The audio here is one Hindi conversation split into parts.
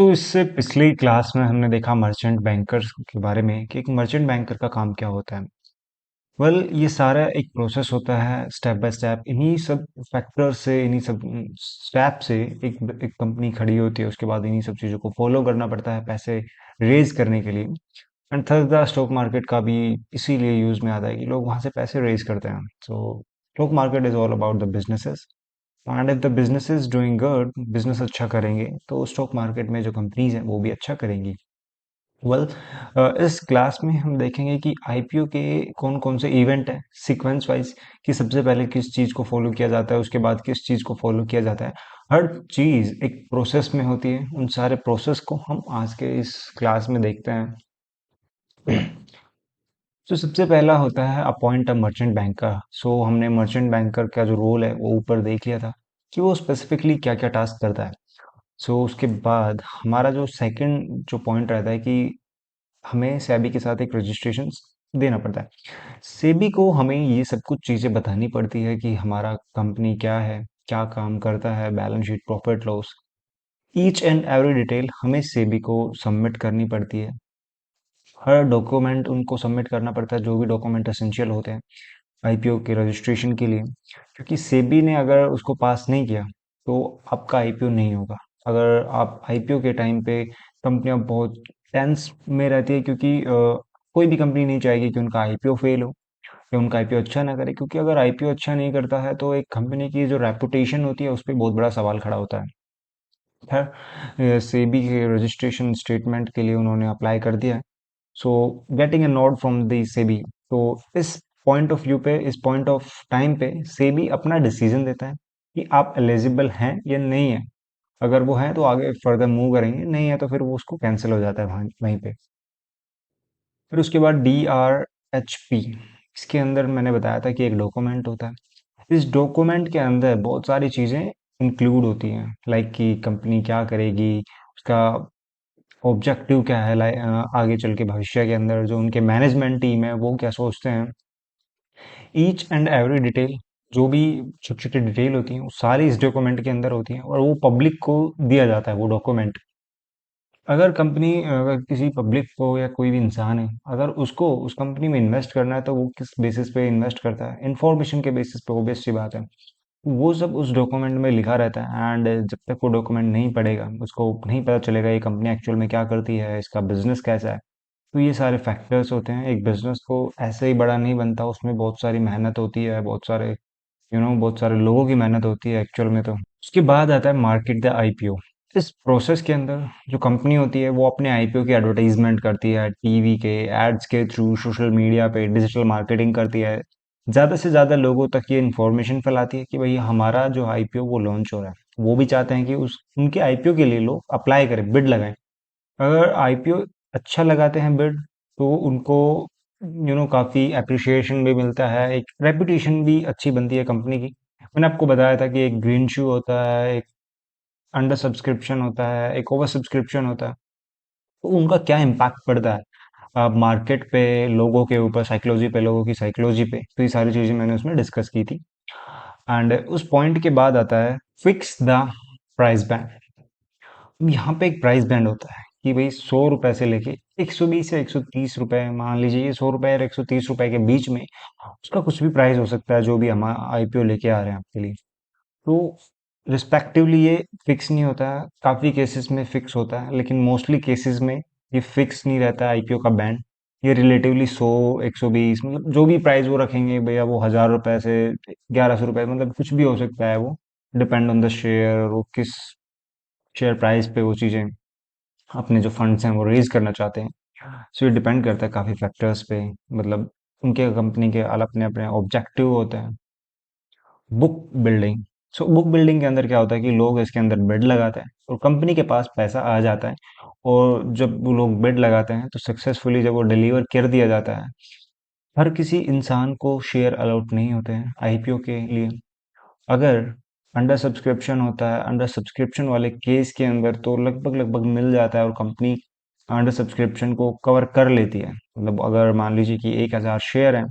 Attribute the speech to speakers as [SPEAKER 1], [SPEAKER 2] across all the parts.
[SPEAKER 1] इससे पिछली क्लास में हमने देखा मर्चेंट बैंकर्स के बारे में कि एक मर्चेंट बैंकर का काम क्या होता है। ये सारा एक प्रोसेस होता है स्टेप बाय स्टेप। इन्हीं सब फैक्टर से, इन्हीं सब स्टेप से एक कंपनी खड़ी होती है। उसके बाद इन्हीं सब चीज़ों को फॉलो करना पड़ता है पैसे रेज करने के लिए। And third, the stock market का भी इसीलिए यूज में आता है कि लोग वहां से पैसे रेज करते हैं। Stock market is all about the businesses. And if the business is doing good, business अच्छा करेंगे तो स्टॉक मार्केट में जो कंपनीज हैं वो भी अच्छा करेंगी। वेल इस क्लास में हम देखेंगे कि आईपीओ के कौन कौन से इवेंट है सीक्वेंस वाइज, कि सबसे पहले किस चीज़ को फॉलो किया जाता है, उसके बाद किस चीज़ को फॉलो किया जाता है। हर चीज़ एक प्रोसेस में होती है। उन सारे प्रोसेस को हम आज के इस क्लास में देखते हैं। सबसे पहला होता है अपॉइंट अ मर्चेंट बैंकर। हमने मर्चेंट बैंकर का जो रोल है वो ऊपर देख लिया था कि वो स्पेसिफिकली क्या क्या टास्क करता है। उसके बाद हमारा जो सेकंड जो पॉइंट रहता है कि हमें सेबी के साथ एक रजिस्ट्रेशन देना पड़ता है। सेबी को हमें ये सब कुछ चीज़ें बतानी पड़ती है कि हमारा कंपनी क्या है, क्या काम करता है, balance sheet, profit loss, each and every detail हमें सेबी को सबमिट करनी पड़ती है। हर डॉक्यूमेंट उनको सबमिट करना पड़ता है, जो भी डॉक्यूमेंट एसेंशियल होते हैं आईपीओ के रजिस्ट्रेशन के लिए। क्योंकि सेबी ने अगर उसको पास नहीं किया तो आपका आईपीओ नहीं होगा। अगर आप आईपीओ के टाइम पे कंपनियां बहुत टेंस में रहती है, क्योंकि कोई भी कंपनी नहीं चाहेगी कि उनका आईपीओ फेल हो या उनका आईपीओ अच्छा ना करे। क्योंकि अगर आईपीओ अच्छा नहीं करता है तो एक कंपनी की जो रेपुटेशन होती है उस पर बहुत बड़ा सवाल खड़ा होता है। खैर, सेबी के रजिस्ट्रेशन स्टेटमेंट के लिए उन्होंने अप्लाई कर दिया है। So getting a note from the SEBI. तो इस पॉइंट ऑफ व्यू पे, इस पॉइंट ऑफ टाइम पे सेबी अपना डिसीजन देता है कि आप एलिजिबल हैं या नहीं है। अगर वो है तो आगे फर्दर मूव करेंगे, नहीं है तो फिर वो उसको कैंसिल हो जाता है वहीं पे। फिर उसके बाद DRHP, इसके अंदर मैंने बताया था कि एक डॉक्यूमेंट होता है। इस डॉक्यूमेंट के अंदर बहुत सारी चीज़ें इंक्लूड होती हैं, लाइक कि कंपनी क्या करेगी, उसका ऑब्जेक्टिव क्या है, आगे चल के भविष्य के अंदर जो उनके मैनेजमेंट टीम है वो क्या सोचते हैं। ईच एंड एवरी डिटेल, जो भी छोटी छोटी डिटेल होती हैं वो सारी इस डॉक्यूमेंट के अंदर होती हैं और वो पब्लिक को दिया जाता है वो डॉक्यूमेंट। अगर किसी पब्लिक को या कोई भी इंसान है, अगर उसको उस कंपनी में इन्वेस्ट करना है तो वो किस बेसिस पे इन्वेस्ट करता है, इंफॉर्मेशन के बेसिस पे। ऑब्वियस सी बात है, वो सब उस डॉक्यूमेंट में लिखा रहता है। एंड जब तक वो डॉक्यूमेंट नहीं पढ़ेगा उसको नहीं पता चलेगा ये कंपनी एक्चुअल में क्या करती है, इसका बिजनेस कैसा है। तो ये सारे फैक्टर्स होते हैं। एक बिजनेस को ऐसे ही बड़ा नहीं बनता, उसमें बहुत सारी मेहनत होती है, बहुत सारे लोगों की मेहनत होती है एक्चुअल में। तो उसके बाद आता है मार्केट द आईपीओ। इस प्रोसेस के अंदर जो कंपनी होती है वो अपने आईपीओ की एडवर्टाइजमेंट करती है, टीवी के एड्स के थ्रू, सोशल मीडिया पे डिजिटल मार्केटिंग करती है। ज़्यादा से ज़्यादा लोगों तक ये इन्फॉर्मेशन फैलाती है कि भाई हमारा जो आईपीओ वो लॉन्च हो रहा है। वो भी चाहते हैं कि उस उनके आईपीओ के लिए लोग अप्लाई करें, बिड लगाएं। अगर आईपीओ अच्छा लगाते हैं बिड, तो उनको काफ़ी एप्रिसिएशन भी मिलता है, एक रेपुटेशन भी अच्छी बनती है कंपनी की। मैंने आपको बताया था कि एक ग्रीन शू होता है, एक अंडर सब्सक्रिप्शन होता है, एक ओवर सब्सक्रिप्शन होता है। तो उनका क्या इम्पैक्ट पड़ता है मार्केट पे, लोगों के ऊपर, साइकोलॉजी पे, लोगों की साइकोलॉजी पे। तो ये सारी चीज़ें मैंने उसमें डिस्कस की थी। एंड उस पॉइंट के बाद आता है फिक्स द प्राइस बैंड। यहाँ पे एक प्राइस बैंड होता है कि भाई 100 रुपए से लेके 120 या 130 रुपए, मान लीजिए ये 100 रुपए और 130 रुपए के बीच में उसका कुछ भी प्राइस हो सकता है, जो भी हम आईपीओ लेके आ रहे हैं आपके लिए। तो रिस्पेक्टिवली ये फिक्स नहीं होता है। काफ़ी केसेस में फिक्स होता है, लेकिन मोस्टली केसेस में ये फिक्स नहीं रहता है आईपीओ का बैंड। ये रिलेटिवली 100, 120, मतलब जो भी प्राइस वो रखेंगे भैया, वो 1000 रुपए से 1100 रुपए, मतलब कुछ भी हो सकता है वो। डिपेंड ऑन द शेयर, वो किस शेयर प्राइस पे वो चीज़ें अपने जो फंड्स हैं वो रेज करना चाहते हैं। ये डिपेंड करता है काफ़ी फैक्टर्स पे। मतलब उनके कंपनी के अपने अपने ऑब्जेक्टिव होते हैं। Book building. बुक बिल्डिंग के अंदर क्या होता है कि लोग इसके अंदर बिड लगाते हैं और कंपनी के पास पैसा आ जाता है। और जब वो लोग बिड लगाते हैं तो सक्सेसफुली जब वो डिलीवर कर दिया जाता है, हर किसी इंसान को शेयर अलॉट नहीं होते हैं आईपीओ के लिए। अगर अंडर सब्सक्रिप्शन होता है, अंडर सब्सक्रिप्शन वाले केस के अंदर तो लगभग लगभग मिल जाता है और कंपनी अंडर सब्सक्रिप्शन को कवर कर लेती है। मतलब अगर मान लीजिए कि 1000 शेयर हैं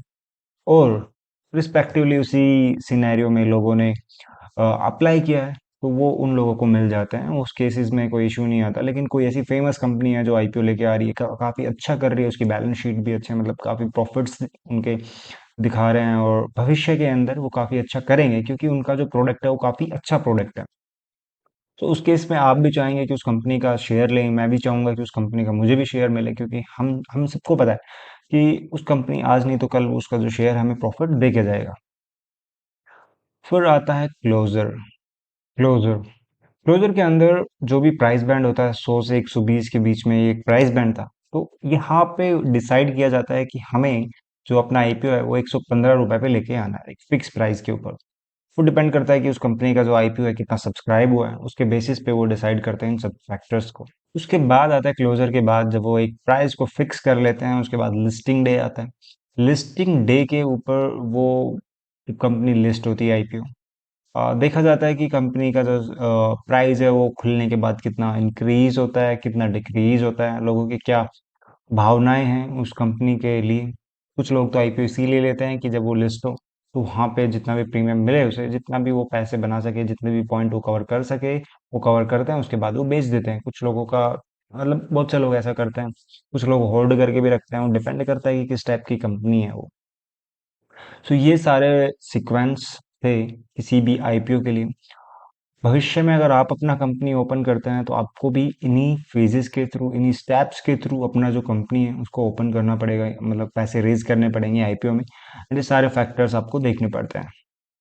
[SPEAKER 1] और रिस्पेक्टिवली उसी सिनेरियो में लोगों ने अप्लाई किया है, तो वो उन लोगों को मिल जाते हैं, उस केसेस में कोई इशू नहीं आता। लेकिन कोई ऐसी फेमस कंपनी है जो आईपीओ लेके आ रही है, काफ़ी अच्छा कर रही है, उसकी बैलेंस शीट भी अच्छे, मतलब काफ़ी प्रॉफिट्स उनके दिखा रहे हैं, और भविष्य के अंदर वो काफ़ी अच्छा करेंगे क्योंकि उनका जो प्रोडक्ट है वो काफ़ी अच्छा प्रोडक्ट है। तो उस केस में आप भी चाहेंगे कि उस कंपनी का शेयर लें, मैं भी चाहूंगा कि उस कंपनी का मुझे भी शेयर मिले, क्योंकि हम सबको पता है कि उस कंपनी आज नहीं तो कल उसका जो शेयर हमें प्रॉफिट दे के जाएगा। फिर आता है क्लोजर। क्लोजर क्लोजर के अंदर जो भी प्राइस बैंड होता है, 100 से 120 के बीच में एक प्राइस बैंड था। तो यहाँ पे डिसाइड किया जाता है कि हमें जो अपना आईपीओ है वो 115 रुपए पे लेके आना है, एक फिक्स प्राइस के ऊपर। वो डिपेंड करता है कि उस कंपनी का जो आईपीओ है कितना सब्सक्राइब हुआ है, उसके बेसिस पे वो डिसाइड करते हैं इन सब फैक्टर्स को। उसके बाद आता है क्लोजर के बाद, जब वो एक प्राइस को फिक्स कर लेते हैं, उसके बाद लिस्टिंग डे आता है। लिस्टिंग डे के ऊपर वो कंपनी लिस्ट होती है आईपीओ। देखा जाता है कि कंपनी का जो प्राइस है वो खुलने के बाद कितना इंक्रीज होता है, कितना डिक्रीज होता है, लोगों की क्या भावनाएं हैं उस कंपनी के लिए। कुछ लोग तो आईपीओ इसीलिए लेते हैं कि जब वो लिस्ट हो तो वहां पे जितना भी प्रीमियम मिले उसे, जितना भी वो पैसे बना सके, जितने भी पॉइंट वो कवर कर सके वो कवर करते हैं, उसके बाद वो बेच देते हैं। कुछ लोगों का मतलब बहुत से लोग ऐसा करते हैं, कुछ लोग होल्ड करके भी रखते हैं, वो डिपेंड करता है कि किस टाइप की कंपनी है वो। तो ये सारे सीक्वेंस थे किसी भी आईपीओ के लिए। भविष्य में अगर आप अपना कंपनी ओपन करते हैं तो आपको भी इन्हीं फेजेस के थ्रू, इन्हीं स्टेप्स के थ्रू अपना जो कंपनी है उसको ओपन करना पड़ेगा, मतलब पैसे रेज करने पड़ेंगे आईपीओ में। ये सारे फैक्टर्स आपको देखने पड़ते हैं।